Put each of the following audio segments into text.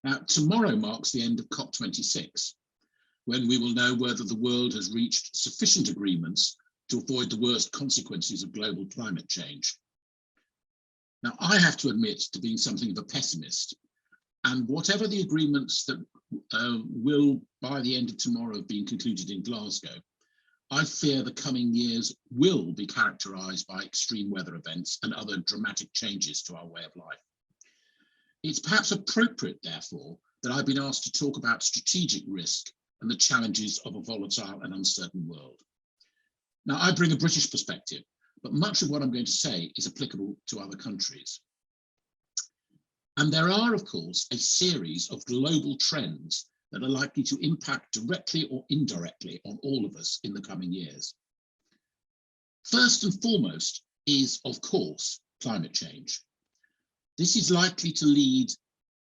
Now, tomorrow marks the end of COP26, when we will know whether the world has reached sufficient agreements to avoid the worst consequences of global climate change. Now, I have to admit to being something of a pessimist, and whatever the agreements that will, by the end of tomorrow, have been concluded in Glasgow, I fear the coming years will be characterised by extreme weather events and other dramatic changes to our way of life. It's perhaps appropriate, therefore, that I've been asked to talk about strategic risk and the challenges of a volatile and uncertain world. Now, I bring a British perspective, but much of what I'm going to say is applicable to other countries. And there are, of course, a series of global trends that are likely to impact directly or indirectly on all of us in the coming years. First and foremost is, of course, climate change. This is likely to lead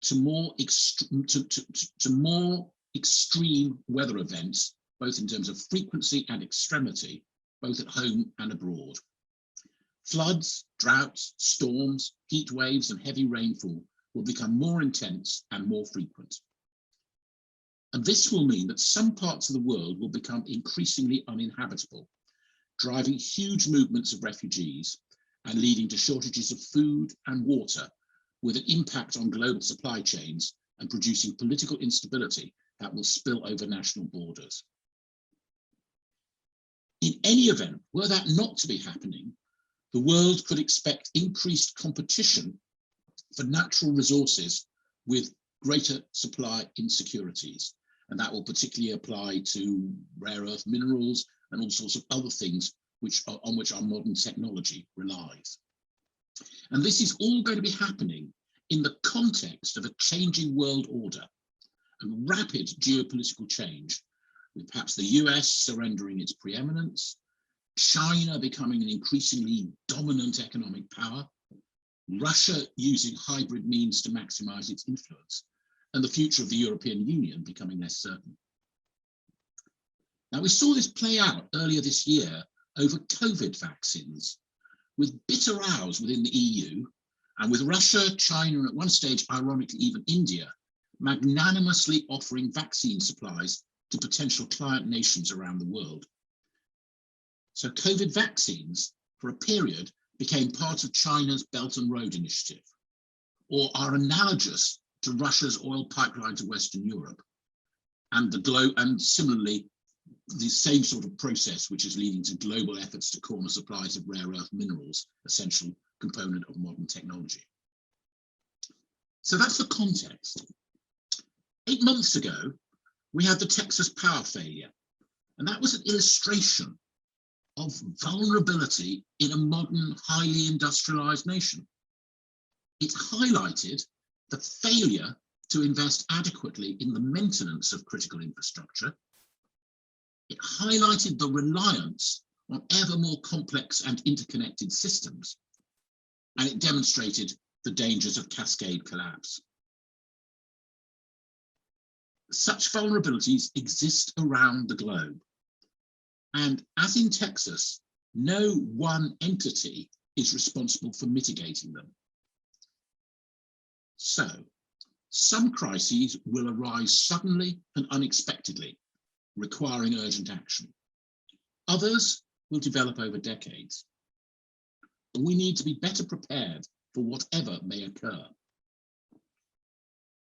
to more extreme weather events, both in terms of frequency and extremity, both at home and abroad. Floods, droughts, storms, heat waves, and heavy rainfall will become more intense and more frequent. And this will mean that some parts of the world will become increasingly uninhabitable, driving huge movements of refugees and leading to shortages of food and water, with an impact on global supply chains and producing political instability that will spill over national borders. In any event, were that not to be happening, the world could expect increased competition for natural resources with greater supply insecurities. And that will particularly apply to rare earth minerals and all sorts of other things on which our modern technology relies. And this is all going to be happening in the context of a changing world order and rapid geopolitical change, with perhaps the US surrendering its preeminence, China becoming an increasingly dominant economic power, Russia using hybrid means to maximize its influence, and the future of the European Union becoming less certain. Now, we saw this play out earlier this year over COVID vaccines, with bitter rows within the EU, and with Russia, China, and at one stage, ironically, even India, magnanimously offering vaccine supplies to potential client nations around the world. So COVID vaccines, for a period, became part of China's Belt and Road Initiative, or are analogous to Russia's oil pipeline to Western Europe, and similarly, the same sort of process which is leading to global efforts to corner supplies of rare earth minerals, essential component of modern technology. So that's the context. 8 months ago, we had the Texas power failure, and that was an illustration of vulnerability in a modern, highly industrialized nation. It highlighted the failure to invest adequately in the maintenance of critical infrastructure. It highlighted the reliance on ever more complex and interconnected systems, and it demonstrated the dangers of cascade collapse. Such vulnerabilities exist around the globe, and as in Texas, no one entity is responsible for mitigating them. So, some crises will arise suddenly and unexpectedly, requiring urgent action. Others will develop over decades. But we need to be better prepared for whatever may occur.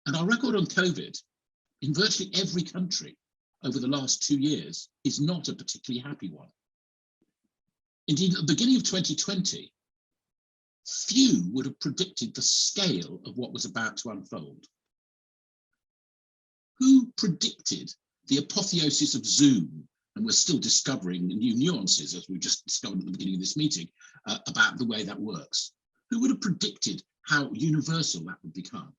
And our record on COVID in virtually every country over the last 2 years is not a particularly happy one. Indeed, at the beginning of 2020, few would have predicted the scale of what was about to unfold. Who predicted the apotheosis of Zoom? And we're still discovering new nuances, as we just discovered at the beginning of this meeting, about the way that works. Who would have predicted how universal that would become?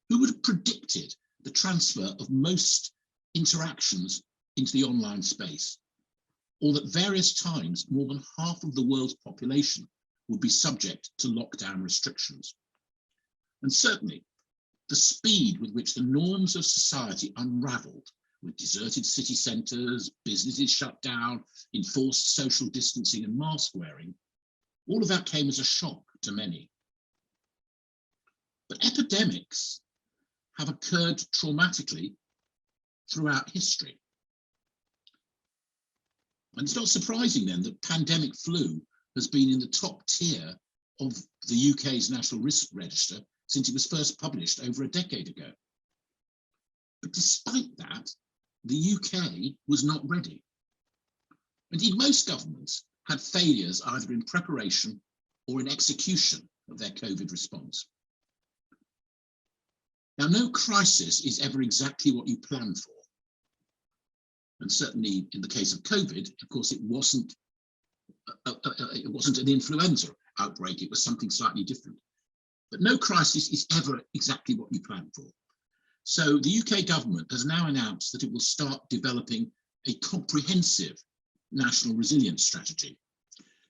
Who would have predicted the transfer of most interactions into the online space? Or that various times more than half of the world's population would be subject to lockdown restrictions? And certainly, the speed with which the norms of society unraveled, with deserted city centres, businesses shut down, enforced social distancing and mask wearing, all of that came as a shock to many. But epidemics have occurred traumatically throughout history. And it's not surprising then that pandemic flu has been in the top tier of the UK's National Risk Register since it was first published over a decade ago. But despite that, the UK was not ready. Indeed, most governments had failures either in preparation or in execution of their COVID response. Now, no crisis is ever exactly what you plan for. And certainly in the case of COVID, of course, it wasn't an influenza outbreak, it was something slightly different. But no crisis is ever exactly what you plan for. So the UK government has now announced that it will start developing a comprehensive national resilience strategy.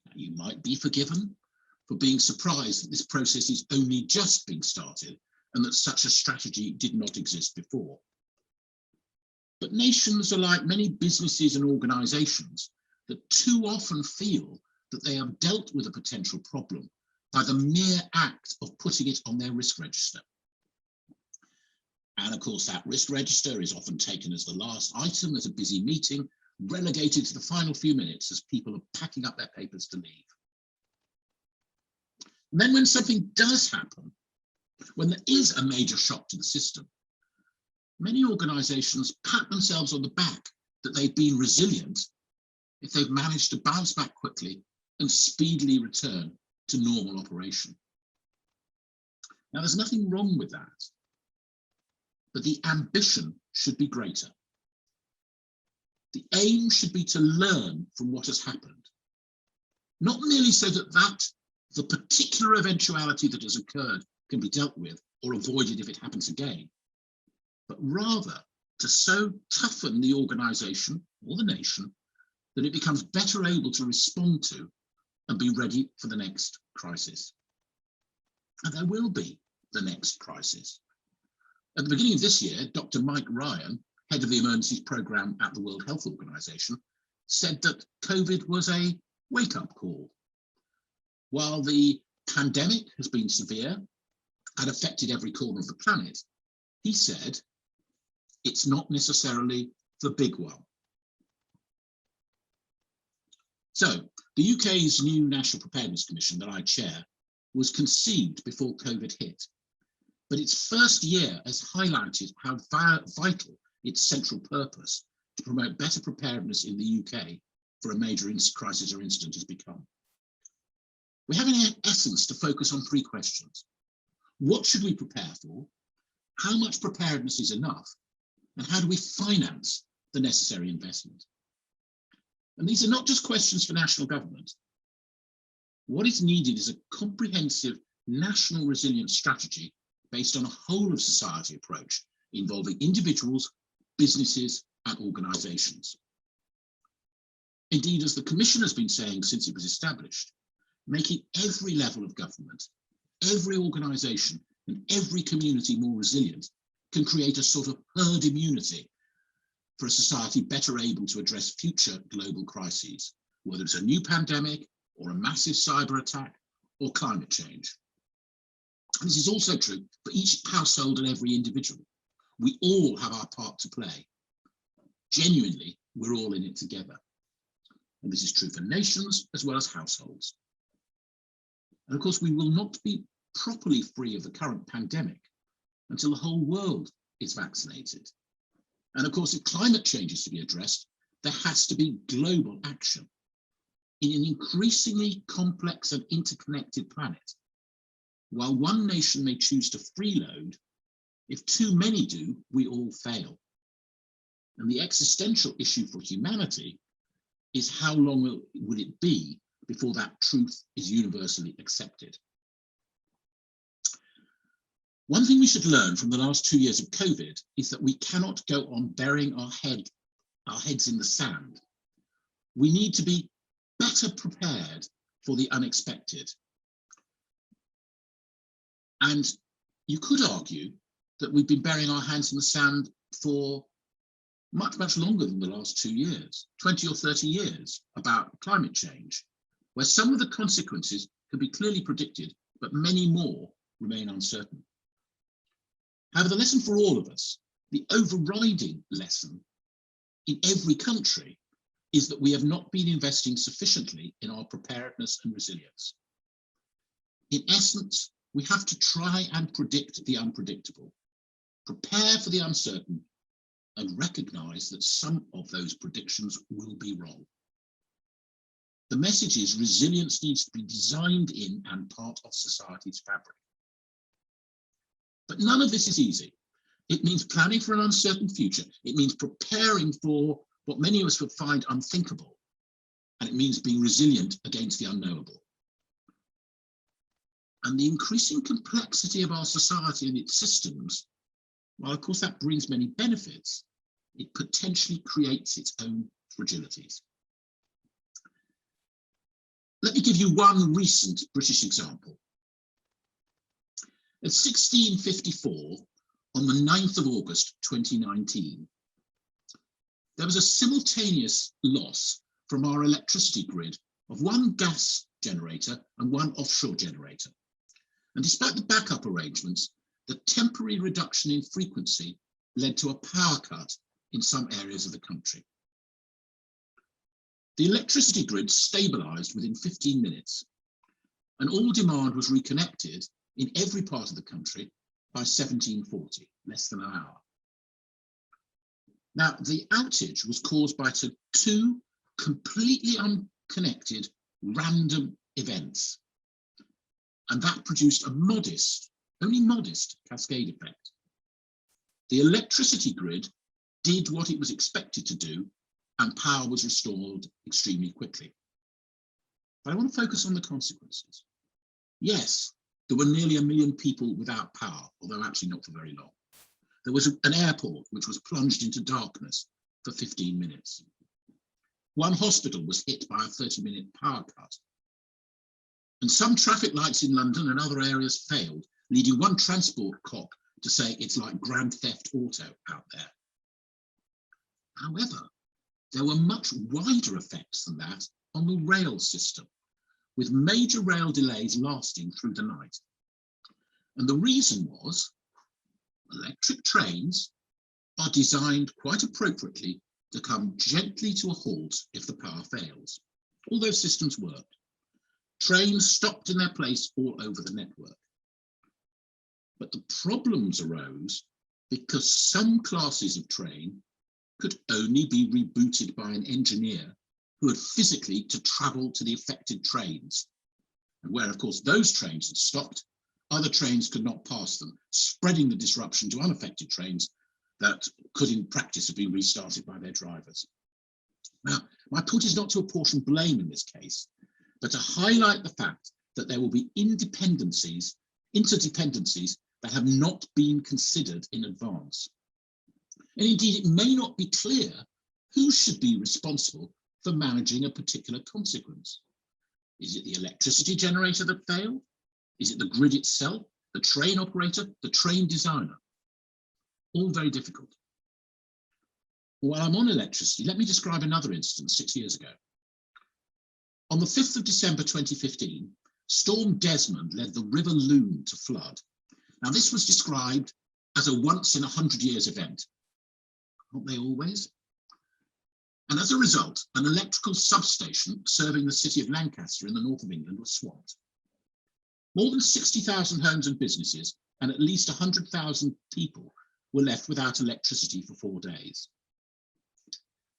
Now, you might be forgiven for being surprised that this process is only just being started and that such a strategy did not exist before. But nations are like many businesses and organisations that too often feel that they have dealt with a potential problem by the mere act of putting it on their risk register. And of course, that risk register is often taken as the last item at a busy meeting, relegated to the final few minutes as people are packing up their papers to leave. And then when something does happen, when there is a major shock to the system, many organisations pat themselves on the back that they've been resilient if they've managed to bounce back quickly and speedily return to normal operation. Now, there's nothing wrong with that, but the ambition should be greater. The aim should be to learn from what has happened, not merely so that the particular eventuality that has occurred can be dealt with or avoided if it happens again, but rather to so toughen the organisation or the nation that it becomes better able to respond to and be ready for the next crisis. And there will be the next crisis. At the beginning of this year, Dr. Mike Ryan, head of the emergencies programme at the World Health Organization, said that COVID was a wake-up call. While the pandemic has been severe and affected every corner of the planet, he said, it's not necessarily the big one. So, the UK's new National Preparedness Commission that I chair was conceived before COVID hit, but its first year has highlighted how vital its central purpose to promote better preparedness in the UK for a major crisis or incident has become. We have in essence to focus on three questions. What should we prepare for? How much preparedness is enough? And how do we finance the necessary investment? And these are not just questions for national government. What is needed is a comprehensive national resilience strategy based on a whole of society approach involving individuals, businesses and organisations. Indeed, as the Commission has been saying since it was established, making every level of government, every organisation and every community more resilient can create a sort of herd immunity for a society better able to address future global crises, whether it's a new pandemic or a massive cyber attack or climate change. And this is also true for each household and every individual. We all have our part to play. Genuinely, we're all in it together. And this is true for nations as well as households. And of course, we will not be properly free of the current pandemic until the whole world is vaccinated. And of course, if climate change is to be addressed, there has to be global action. In an increasingly complex and interconnected planet, while one nation may choose to freeload, if too many do, we all fail. And the existential issue for humanity is how long will it be before that truth is universally accepted? One thing we should learn from the last 2 years of COVID is that we cannot go on burying our heads in the sand. We need to be better prepared for the unexpected. And you could argue that we've been burying our hands in the sand for much, much longer than the last 2 years, 20 or 30 years, about climate change, where some of the consequences can be clearly predicted, but many more remain uncertain. However, the lesson for all of us, the overriding lesson in every country, is that we have not been investing sufficiently in our preparedness and resilience. In essence, we have to try and predict the unpredictable, prepare for the uncertain, and recognise that some of those predictions will be wrong. The message is resilience needs to be designed in and part of society's fabric. But none of this is easy. It means planning for an uncertain future. It means preparing for what many of us would find unthinkable. And it means being resilient against the unknowable. And the increasing complexity of our society and its systems, while of course that brings many benefits, it potentially creates its own fragilities. Let me give you one recent British example. In 1654, on the 9th of August 2019, there was a simultaneous loss from our electricity grid of one gas generator and one offshore generator. And despite the backup arrangements, the temporary reduction in frequency led to a power cut in some areas of the country. The electricity grid stabilised within 15 minutes, and all demand was reconnected in every part of the country by 1740, less than an hour. Now, the outage was caused by two completely unconnected random events, and that produced a modest, only modest, cascade effect. The electricity grid did what it was expected to do, and power was restored extremely quickly. But I want to focus on the consequences. Yes, there were nearly 1 million people without power, although actually not for very long. There was an airport which was plunged into darkness for 15 minutes. One hospital was hit by a 30-minute power cut. And some traffic lights in London and other areas failed, leading one transport cop to say it's like Grand Theft Auto out there. However, there were much wider effects than that on the rail system, with major rail delays lasting through the night. And the reason was electric trains are designed quite appropriately to come gently to a halt if the power fails. All those systems worked. Trains stopped in their place all over the network. But the problems arose because some classes of train could only be rebooted by an engineer who had physically to travel to the affected trains. And where, of course, those trains had stopped, other trains could not pass them, spreading the disruption to unaffected trains that could in practice have been restarted by their drivers. Now, my point is not to apportion blame in this case, but to highlight the fact that there will be interdependencies that have not been considered in advance. And indeed, it may not be clear who should be responsible for managing a particular consequence. Is it the electricity generator that failed? Is it the grid itself, the train operator, the train designer? All very difficult. While I'm on electricity, let me describe another instance 6 years ago. On the 5th of December 2015, Storm Desmond led the River Lune to flood. Now, this was described as a once-in-100 years event. Aren't they always? And as a result, an electrical substation serving the city of Lancaster in the north of England was swamped. More than 60,000 homes and businesses and at least 100,000 people were left without electricity for 4 days.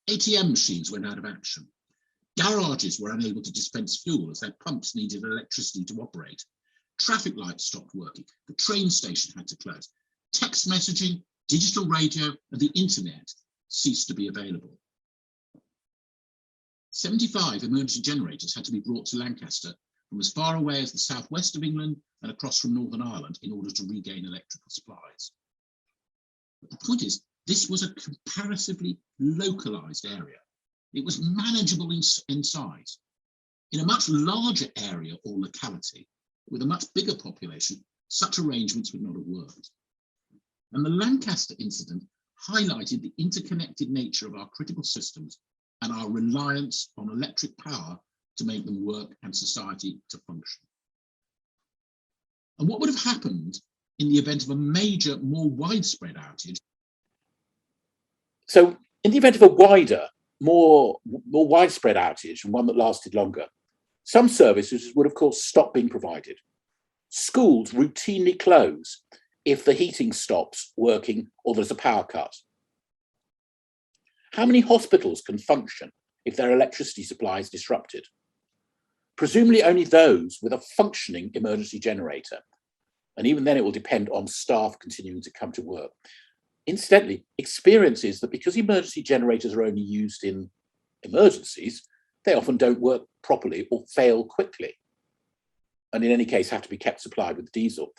ATM machines went out of action. Garages were unable to dispense fuel as their pumps needed electricity to operate. Traffic lights stopped working. The train station had to close. Text messaging, digital radio, and the internet ceased to be available. 75 emergency generators had to be brought to Lancaster from as far away as the southwest of England and across from Northern Ireland in order to regain electrical supplies. But the point is, this was a comparatively localised area. It was manageable in size. In a much larger area or locality, with a much bigger population, such arrangements would not have worked. And the Lancaster incident highlighted the interconnected nature of our critical systems and our reliance on electric power to make them work and society to function. And what would have happened in the event of a major, more widespread outage? So in the event of a wider, more widespread outage, and one that lasted longer, some services would, of course, stop being provided. Schools routinely close if the heating stops working or there's a power cut. How many hospitals can function if their electricity supply is disrupted? Presumably only those with a functioning emergency generator. And even then it will depend on staff continuing to come to work. Incidentally, experience is that because emergency generators are only used in emergencies, they often don't work properly or fail quickly. And in any case, have to be kept supplied with diesel.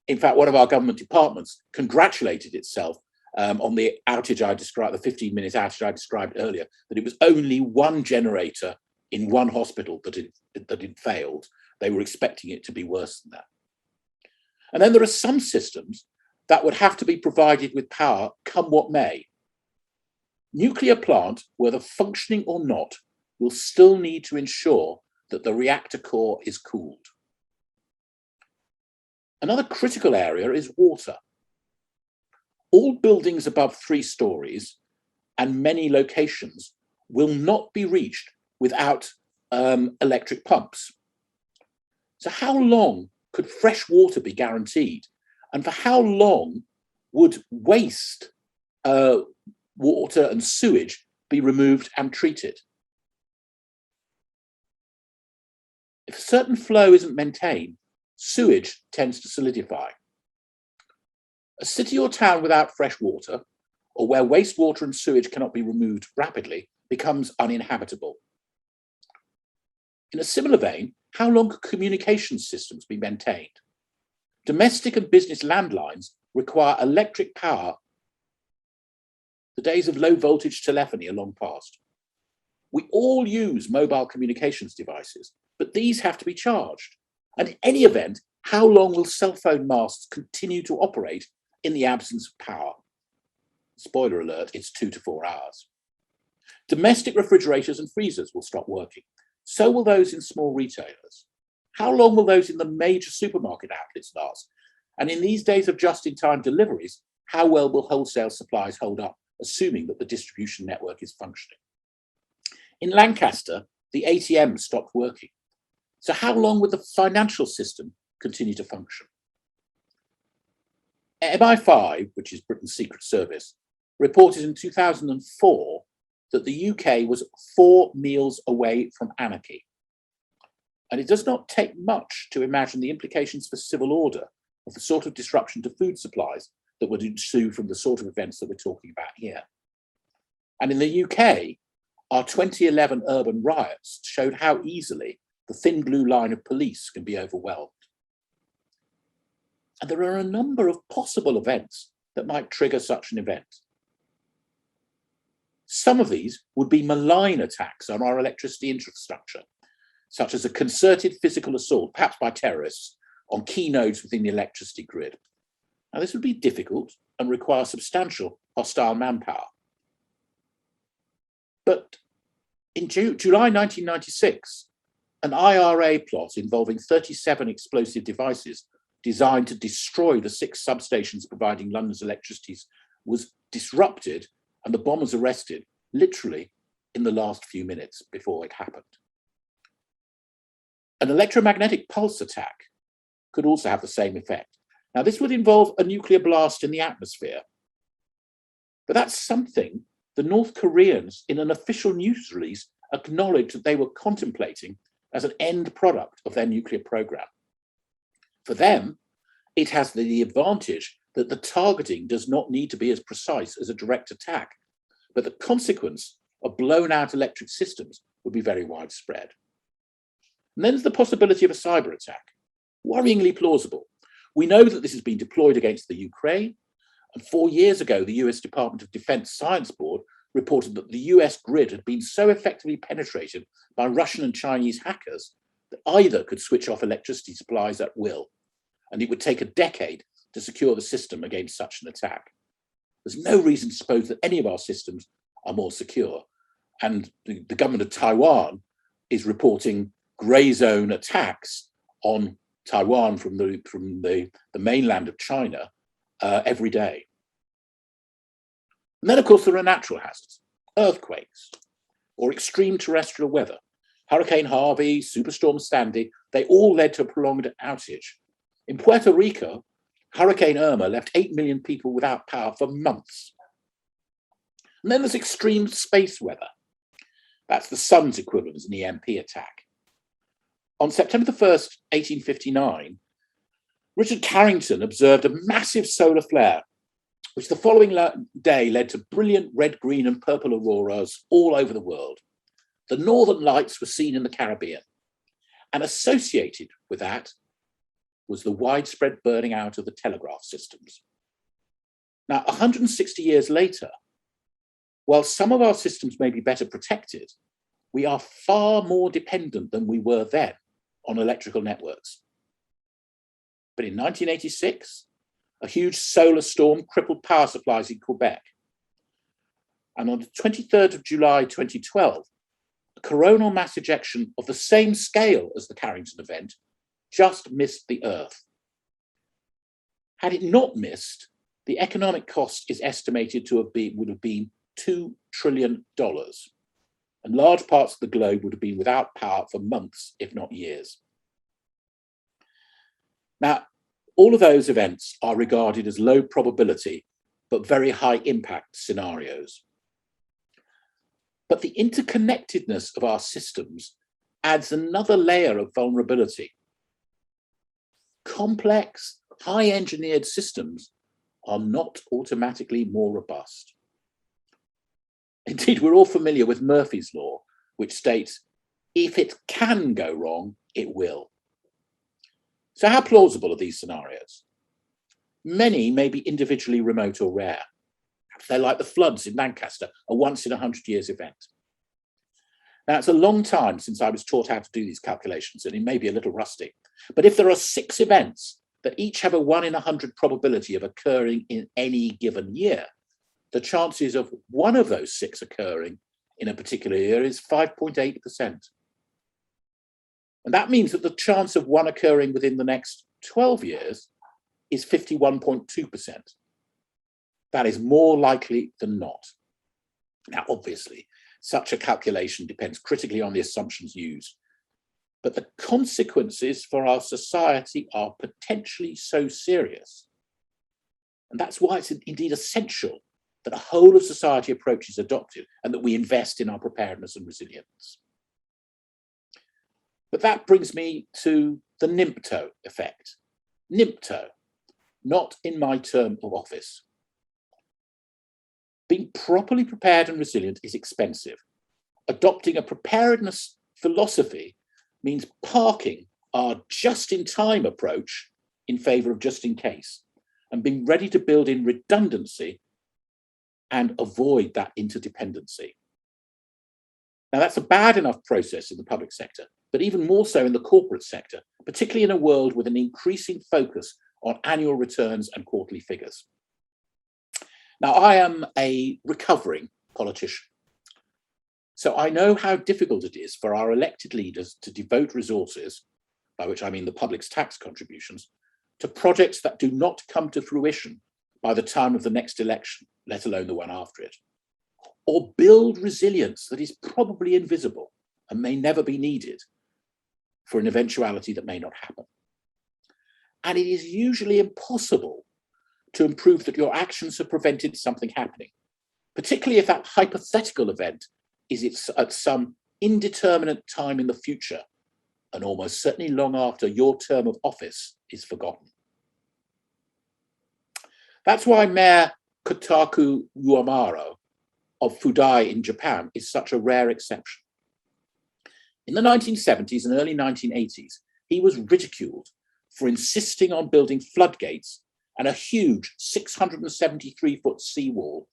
In fact, one of our government departments congratulated itself on the outage I described, the 15-minute outage I described earlier, that it was only one generator in one hospital that it failed. They were expecting it to be worse than that. And then there are some systems that would have to be provided with power come what may. Nuclear plant, whether functioning or not, will still need to ensure that the reactor core is cooled. Another critical area is water. All buildings above 3 stories and many locations will not be reached without electric pumps. So how long could fresh water be guaranteed? And for how long would waste water and sewage be removed and treated? If a certain flow isn't maintained, sewage tends to solidify. A city or town without fresh water, or where wastewater and sewage cannot be removed rapidly, becomes uninhabitable. In a similar vein, how long could communication systems be maintained? Domestic and business landlines require electric power. The days of low voltage telephony are long past. We all use mobile communications devices, but these have to be charged. And in any event, how long will cell phone masts continue to operate in the absence of power? Spoiler alert, it's 2 to 4 hours. Domestic refrigerators and freezers will stop working. So will those in small retailers. How long will those in the major supermarket outlets last? And in these days of just-in-time deliveries, how well will wholesale supplies hold up, assuming that the distribution network is functioning? In Lancaster, the ATM stopped working. So how long would the financial system continue to function? MI5, which is Britain's Secret Service, reported in 2004 that the UK was 4 meals away from anarchy. And it does not take much to imagine the implications for civil order of the sort of disruption to food supplies that would ensue from the sort of events that we're talking about here. And in the UK, our 2011 urban riots showed how easily the thin blue line of police can be overwhelmed. And there are a number of possible events that might trigger such an event. Some of these would be malign attacks on our electricity infrastructure, such as a concerted physical assault, perhaps by terrorists, on key nodes within the electricity grid. Now, this would be difficult and require substantial hostile manpower. But in July 1996, an IRA plot involving 37 explosive devices designed to destroy the 6 substations providing London's electricity was disrupted and the bombers arrested literally in the last few minutes before it happened. An electromagnetic pulse attack could also have the same effect. Now, this would involve a nuclear blast in the atmosphere. But that's something the North Koreans, in an official news release, acknowledged that they were contemplating as an end product of their nuclear program. For them, it has the advantage that the targeting does not need to be as precise as a direct attack, but the consequence of blown out electric systems would be very widespread. And then there's the possibility of a cyber attack, worryingly plausible. We know that this has been deployed against the Ukraine, and 4 years ago, the US Department of Defense Science Board reported that the US grid had been so effectively penetrated by Russian and Chinese hackers that either could switch off electricity supplies at will, and it would take a decade to secure the system against such an attack. There's no reason to suppose that any of our systems are more secure. And the government of Taiwan is reporting grey zone attacks on Taiwan from the mainland of China every day. And then, of course, there are natural hazards, earthquakes, or extreme terrestrial weather. Hurricane Harvey, Superstorm Sandy, they all led to a prolonged outage. In Puerto Rico, Hurricane Irma left 8 million people without power for months. And then there's extreme space weather. That's the sun's equivalent as an EMP attack. On September the 1st, 1859, Richard Carrington observed a massive solar flare, which the following day led to brilliant red, green, and purple auroras all over the world. The northern lights were seen in the Caribbean, and associated with that was the widespread burning out of the telegraph systems. Now, 160 years later, while some of our systems may be better protected, we are far more dependent than we were then on electrical networks. But in 1986, a huge solar storm crippled power supplies in Quebec. And on the 23rd of July 2012, a coronal mass ejection of the same scale as the Carrington event just missed the Earth. Had it not missed, the economic cost is estimated to would have been $2 trillion. And large parts of the globe would have been without power for months, if not years. Now, all of those events are regarded as low probability, but very high impact scenarios. But the interconnectedness of our systems adds another layer of vulnerability. Complex, high engineered systems are not automatically more robust. Indeed, we're all familiar with Murphy's Law, which states, if it can go wrong, it will. So how plausible are these scenarios? Many may be individually remote or rare. They're like the floods in Lancaster, a once in 100 years event. Now, it's a long time since I was taught how to do these calculations, and it may be a little rusty. But if there are 6 events that each have a 1 in 100 probability of occurring in any given year, the chances of one of those 6 occurring in a particular year is 5.8%. And that means that the chance of one occurring within the next 12 years is 51.2%. That is more likely than not. Now, obviously, such a calculation depends critically on the assumptions used, but the consequences for our society are potentially so serious. And that's why it's indeed essential that a whole of society approach is adopted and that we invest in our preparedness and resilience. But that brings me to the NIMPTO effect. NIMPTO, not in my term of office. Being properly prepared and resilient is expensive. Adopting a preparedness philosophy means parking our just-in-time approach in favor of just in case, and being ready to build in redundancy and avoid that interdependency. Now, that's a bad enough process in the public sector, but even more so in the corporate sector, particularly in a world with an increasing focus on annual returns and quarterly figures. Now, I am a recovering politician, so I know how difficult it is for our elected leaders to devote resources, by which I mean the public's tax contributions, to projects that do not come to fruition by the time of the next election, let alone the one after it, or build resilience that is probably invisible and may never be needed for an eventuality that may not happen. And it is usually impossible to improve that your actions have prevented something happening, particularly if that hypothetical event is at some indeterminate time in the future, and almost certainly long after your term of office is forgotten. That's why Mayor Kotaku Uemaro of Fudai in Japan is such a rare exception. In the 1970s and early 1980s, he was ridiculed for insisting on building floodgates and a huge 673-foot seawall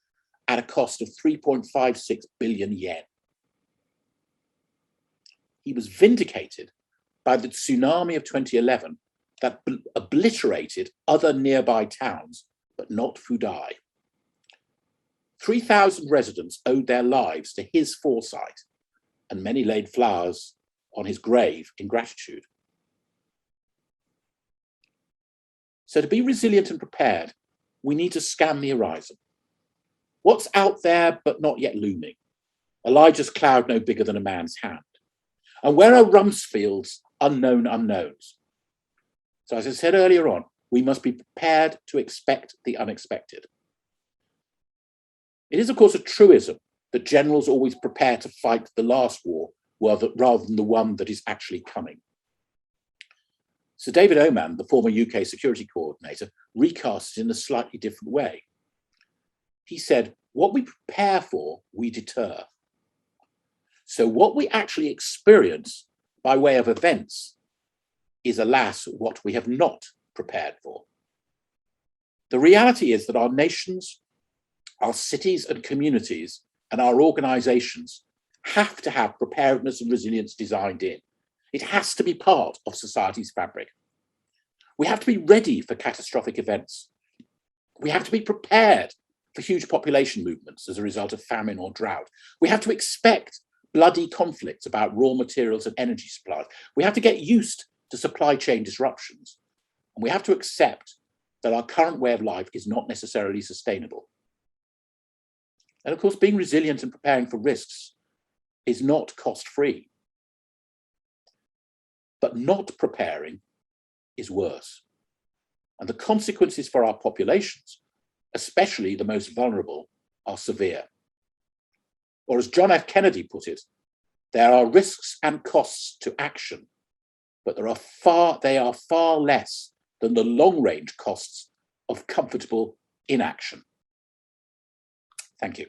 at a cost of 3.56 billion yen. He was vindicated by the tsunami of 2011 that obliterated other nearby towns, but not Fudai. 3,000 residents owed their lives to his foresight, and many laid flowers on his grave in gratitude. So to be resilient and prepared, we need to scan the horizon. What's out there but not yet looming? Elijah's cloud no bigger than a man's hand. And where are Rumsfeld's unknown unknowns? So as I said earlier on, we must be prepared to expect the unexpected. It is, of course, a truism that generals always prepare to fight the last war rather than the one that is actually coming. Sir David Oman, the former UK security coordinator, recasts it in a slightly different way. He said, what we prepare for, we deter. So what we actually experience by way of events is, alas, what we have not prepared for. The reality is that our nations, our cities and communities, and our organizations have to have preparedness and resilience designed in. It has to be part of society's fabric. We have to be ready for catastrophic events. We have to be prepared for huge population movements as a result of famine or drought. We have to expect bloody conflicts about raw materials and energy supplies. We have to get used to supply chain disruptions. And we have to accept that our current way of life is not necessarily sustainable. And of course, being resilient and preparing for risks is not cost-free. But not preparing is worse. And the consequences for our populations, especially the most vulnerable, are severe. Or as John F. Kennedy put it, there are risks and costs to action, but they are far less than the long-range costs of comfortable inaction. Thank you.